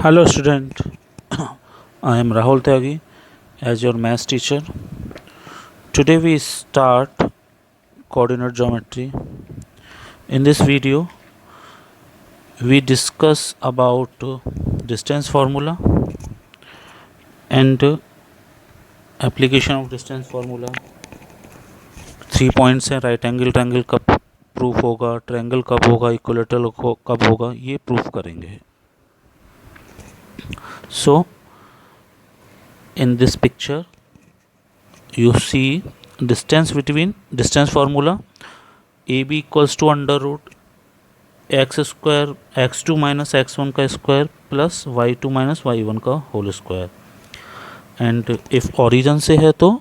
Hello student, I am Rahul Tyagi as your maths teacher. Today we start coordinate geometry. In this video we discuss about distance formula and application of distance formula. 3 points हैं, right angle triangle कब proof होगा, triangle कब होगा, equilateral कब होगा, ये proof करेंगे. So in this picture you see distance formula AB equals to under root x square x2 minus x1 का square plus y2 minus y1 का whole square. And if origin से है तो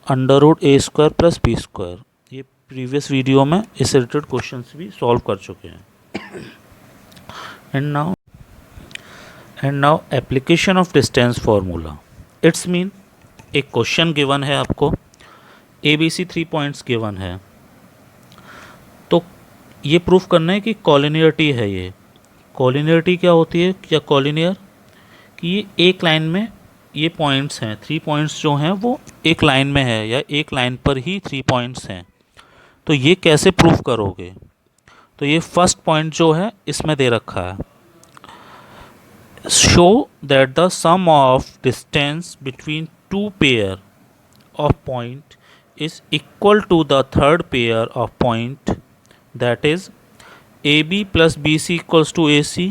under root A square plus B square. ये previous video में इस related questions भी solve कर चुके हैं. And now application of distance formula. It's mean एक क्वेश्चन गिवन है आपको, ABC 3 पॉइंट्स गिवन है, तो ये प्रूफ करना है कि कॉलिनियरिटी है. ये कॉलिनियरिटी क्या होती है या कॉलिनियर, कि ये एक लाइन में ये पॉइंट्स हैं, 3 पॉइंट्स जो हैं वो एक लाइन में है या एक लाइन पर ही 3 पॉइंट्स हैं. तो ये कैसे प्रूफ करोगे? तो ये फर्स्ट पॉइंट जो है इसमें दे रखा है, show that the sum of distance between two pair of point is equal to the third pair of point, that is AB plus BC equals to AC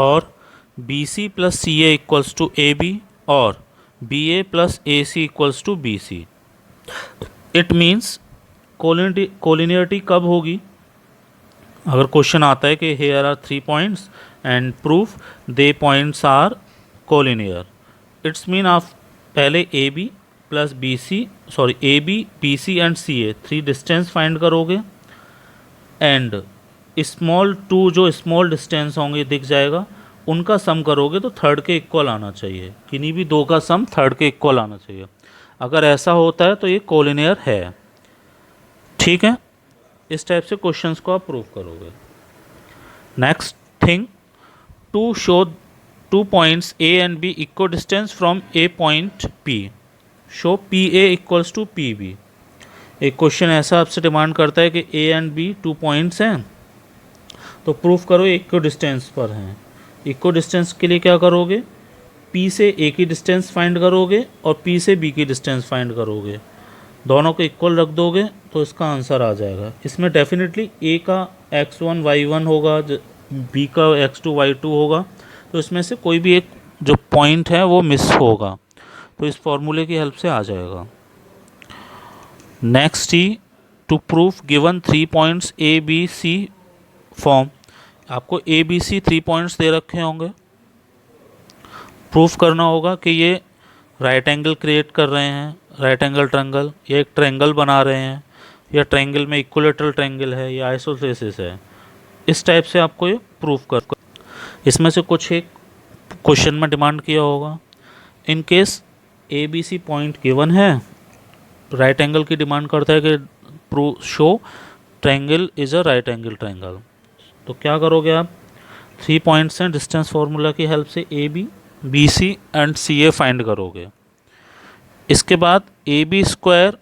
और BC plus CA equals to AB और BA plus AC equals to BC. It means collinearity कब होगी? अगर question आता है कि here are 3 points and proof they points are collinear. It's mean आप पहले AB plus AB BC and CA 3 distance find करोगे एंड स्मॉल 2 जो स्मॉल डिस्टेंस होंगे दिख जाएगा, उनका सम करोगे तो थर्ड के इक्वल आना चाहिए. किन्हीं भी 2 का सम थर्ड के इक्वल आना चाहिए. अगर ऐसा होता है तो ये कोलिनियर है. ठीक है, इस टाइप से क्वेश्चंस को आप प्रूव करोगे. Next thing, to show 2 points A and B equidistant from A point P, show PA equals to PB. एक क्वेश्चन ऐसा आपसे डिमांड करता है कि A एंड B 2 पॉइंट्स हैं, तो प्रूफ करो इक्वल डिस्टेंस पर हैं. इक्वल डिस्टेंस के लिए क्या करोगे? P से A की डिस्टेंस फाइंड करोगे और P से B की डिस्टेंस फाइंड करोगे, दोनों को इक्वल रख दोगे तो इसका आंसर आ जाएगा. इसमें डेफिनेटली A का x1 y1 होगा, B का x2 y2 होगा, तो इसमें से कोई भी एक जो पॉइंट है वो मिस होगा, तो इस फॉर्मूले की हेल्प से आ जाएगा. नेक्स्ट ही, to prove given 3 points ABC form. आपको ABC 3 पॉइंट्स दे रखे होंगे, प्रूफ करना होगा कि ये राइट एंगल क्रिएट कर रहे हैं, राइट एंगल ट्रायंगल, या एक ट्रायंगल बना रहे हैं, या ट्रायंगल में इक्विलेटरल ट्रायंगल है या आइसोसेलेस है. इस टाइप से आपको ये प्रूफ कर. इसमें से कुछ एक क्वेश्चन में डिमांड किया होगा. In case ABC point given है, राइट एंगल की डिमांड करता है कि proof show triangle is a right angle triangle, तो क्या करोगे आप? 3 पॉइंट्स हैं, डिस्टेंस फार्मूला की हेल्प से AB BC and CA find करोगे. इसके बाद AB square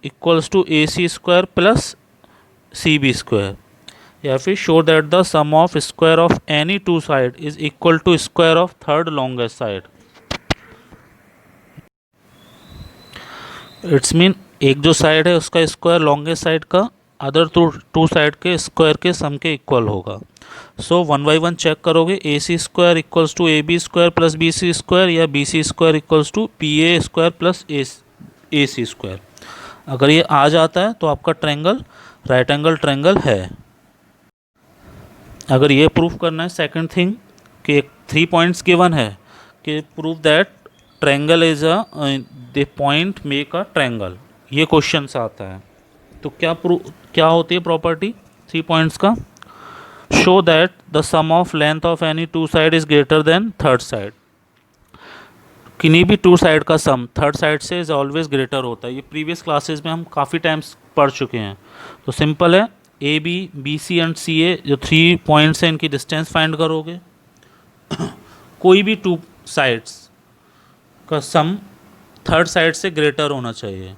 equals to AC square plus CB square, या फिर show that the sum of square of any 2 side is equal to square of third longest side. इट्स mean एक जो side है उसका स्क्वायर लॉन्गेस्ट साइड का other 2 side के square के सम के इक्वल होगा. सो 1 बाई 1 चेक करोगे. AC square equals to AB square plus BC square या BC square equals to PA square plus AC square. अगर ये आ जाता है तो आपका ट्रायंगल राइट एंगल ट्रायंगल है. अगर ये प्रूफ करना है, सेकंड थिंग, कि 3 पॉइंट्स गिवन है कि proof that triangle is a the point make a triangle, ये क्वेश्चन से आता है, तो क्या होती है प्रॉपर्टी 3 पॉइंट्स का? Show that the sum of length of any 2 side is greater than third side. किन्हीं भी 2 साइड का सम थर्ड साइड से इज ऑलवेज ग्रेटर होता है. ये प्रीवियस क्लासेस में हम काफ़ी टाइम्स पढ़ चुके हैं. तो सिंपल है, AB BC एंड CA जो 3 पॉइंट्स हैं इनकी डिस्टेंस फाइंड करोगे, कोई भी टू साइड्स का सम थर्ड साइड से ग्रेटर होना चाहिए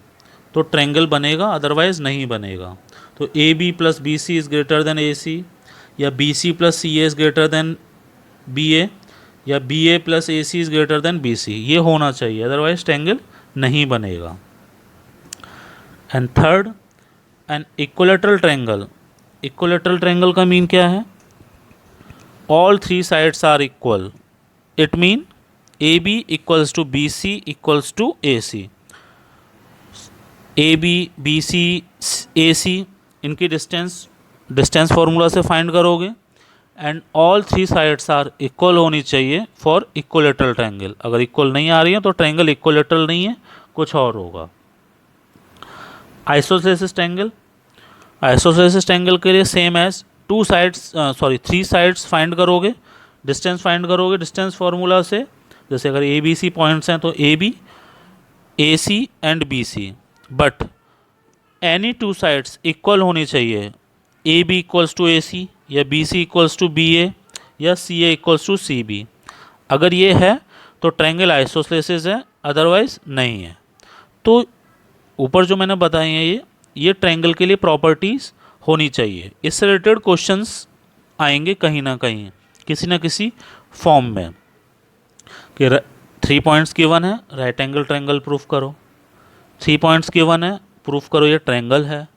तो ट्रायंगल बनेगा, अदरवाइज नहीं बनेगा। तो A B plus B C is greater than A C, या B C plus C A is greater than B A, या B A plus A C is greater than B C, ये होना चाहिए, otherwise triangle नहीं बनेगा। And third, an equilateral triangle. Equilateral triangle का mean क्या है? All three sides are equal. It mean A B equals to B C equals to A C. A B C A C इनकी distance formula से find करोगे, and all three sides are equal होनी चाहिए for equilateral triangle. अगर equal नहीं आ रही है तो ट्रायंगल इक्विलैटरल नहीं है, कुछ और होगा। आइसोसेलेस ट्रायंगल, आइसोसेलेस ट्रायंगल के लिए same as three sides find करोगे, डिस्टेंस फाइंड करोगे डिस्टेंस फार्मूला से। जैसे अगर ए बी सी पॉइंट्स हैं तो A B, A C and B C, but any two sides equal होनी चाहिए। A B equals to A C, या B C equals to B A, या C A equals to C B. अगर ये है तो ट्रायंगल आइसोसेलेस है, otherwise नहीं है। तो ऊपर जो मैंने बताई हैं ये ट्रायंगल के लिए प्रॉपर्टीज़ होनी चाहिए। इससे रिलेटेड क्वेश्चंस आएंगे कहीं ना कहीं, किसी ना किसी फॉर्म में, कि 3 पॉइंट्स गिवन है, राइट एंगल ट्रायंगल प्रूफ करो। 3 पॉइंट्स गिवन है, प्रूफ करो ये ट्रायंगल है।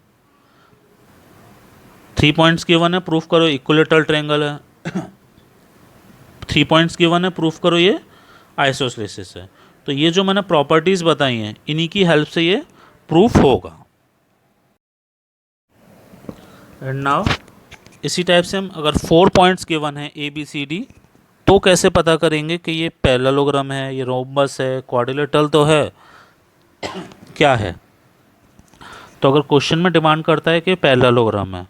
3 पॉइंट्स गिवन है, प्रूफ करो इक्विलैटरल ट्रायंगल है। 3 पॉइंट्स गिवन है, प्रूफ करो ये आइसोसेलेस है। तो ये जो मैंने प्रॉपर्टीज़ बताई हैं इन्हीं की हेल्प से ये प्रूफ होगा। एंड नाउ इसी टाइप से हम अगर 4 पॉइंट्स गिवन है ए बी सी डी, तो कैसे पता करेंगे कि ये पैरेललोग्राम है, ये रोम्बस है, क्वाड्रिलेटरल तो है, क्या है? तो अगर क्वेश्चन में डिमांड करता है कि पैरेललोग्राम है,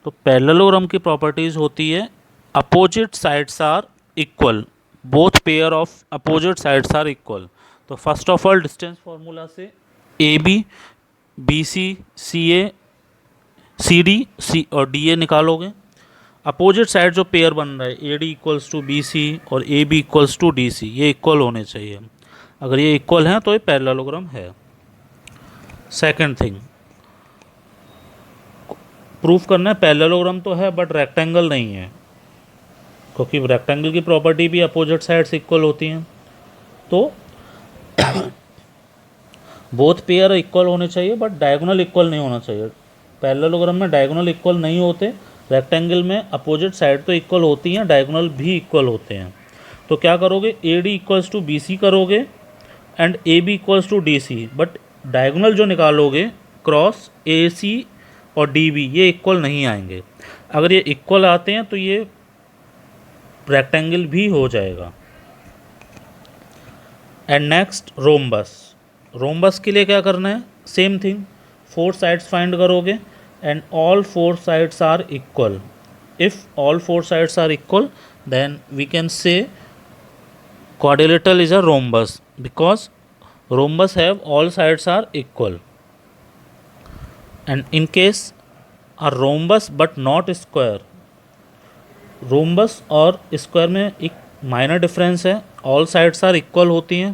तो पैरेललोग्राम की प्रॉपर्टीज़ होती है opposite sides are equal, both pair of opposite sides are equal. तो first of all distance formula से A B C, C A, C D, सी और डी ए निकालोगे। अपोजिट साइड जो पेयर बन रहा है A D equals to B C और A B equals to D C, ये इक्वल होने चाहिए। अगर ये इक्वल हैं तो ये पैरेललोग्राम है। सेकंड थिंग प्रूफ करना है पैरेललोग्राम तो है बट रेक्टेंगल नहीं है, क्योंकि रेक्टेंगल की प्रॉपर्टी भी अपोजिट साइड्स इक्वल होती हैं। तो बोथ पेयर इक्वल होने चाहिए बट डायगोनल इक्वल नहीं होना चाहिए। पैरेललोग्राम में डायगोनल इक्वल नहीं होते, रेक्टेंगल में अपोजिट साइड तो इक्वल होती हैं, डायगोनल भी इक्वल होते हैं। तो क्या करोगे, A D equals to B C करोगे and A B equals to D C, but diagonal जो निकालोगे क्रॉस ए सी और डी बी, ये इक्वल नहीं आएंगे। अगर ये इक्वल आते हैं तो ये रेक्टेंगल भी हो जाएगा। And next rhombus. रोम्बस के लिए क्या करना है, सेम थिंग, 4 साइड्स फाइंड करोगे and all 4 sides are equal. If all 4 sides are equal, then we can say quadrilateral is a rhombus, because rhombus have all sides are equal. And in case a rhombus but not square, rhombus और square में एक minor difference है, all sides are equal होती हैं,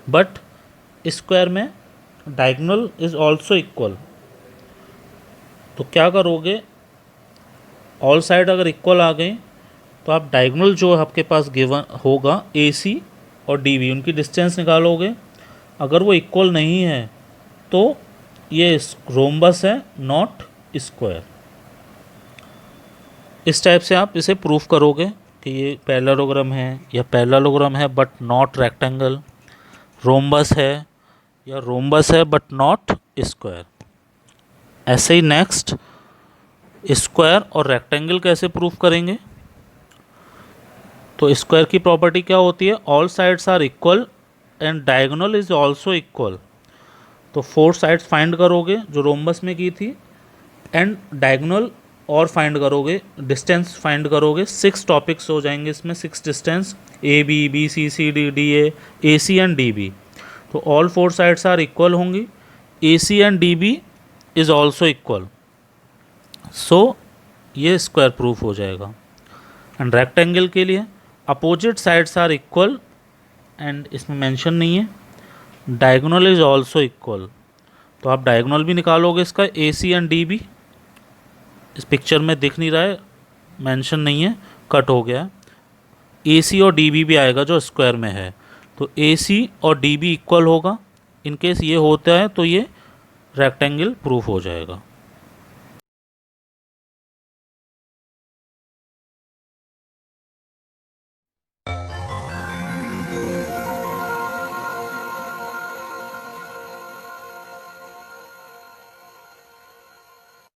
but square में diagonal is also equal। तो क्या करोगे, ऑल साइड अगर इक्वल आ गए तो आप डायगोनल जो आपके पास गिवन होगा ए सी और डी बी, उनकी डिस्टेंस निकालोगे। अगर वो इक्वल नहीं है तो ये रोम्बस है, नॉट स्क्वायर। इस टाइप से आप इसे प्रूफ करोगे कि ये पैरेललोग्राम है या पैरेललोग्राम है बट नॉट रेक्टेंगल, रोम्बस है या रोम्बस है बट नॉट स्क्वायर। ऐसे ही नेक्स्ट स्क्वायर और रेक्टेंगल कैसे प्रूफ करेंगे। तो स्क्वायर की प्रॉपर्टी क्या होती है, all sides are equal and diagonal is also equal. तो 4 साइड्स फाइंड करोगे जो रोम्बस में की थी, एंड डायगोनल और फाइंड करोगे, डिस्टेंस फाइंड करोगे। 6 टॉपिक्स हो जाएंगे इसमें, 6 distance, A B, B C, C D, D A C and D B. तो ऑल 4 साइड्स आर इक्वल होंगी, A C and D B is also equal, so ये square proof हो जाएगा। And rectangle के लिए opposite sides are equal and इसमें mention नहीं है, डायगोनल इज ऑल्सो इक्वल, तो आप डायगोनल भी निकालोगे इसका ए सी एंड डी बी, इस पिक्चर में दिख नहीं रहा है, मेंशन नहीं है, कट हो गया है। ए सी और डी बी भी आएगा जो स्क्वायर में है, तो ए सी और डी बी इक्वल होगा, इनकेस ये होता है तो ये रेक्टेंगल प्रूफ हो जाएगा।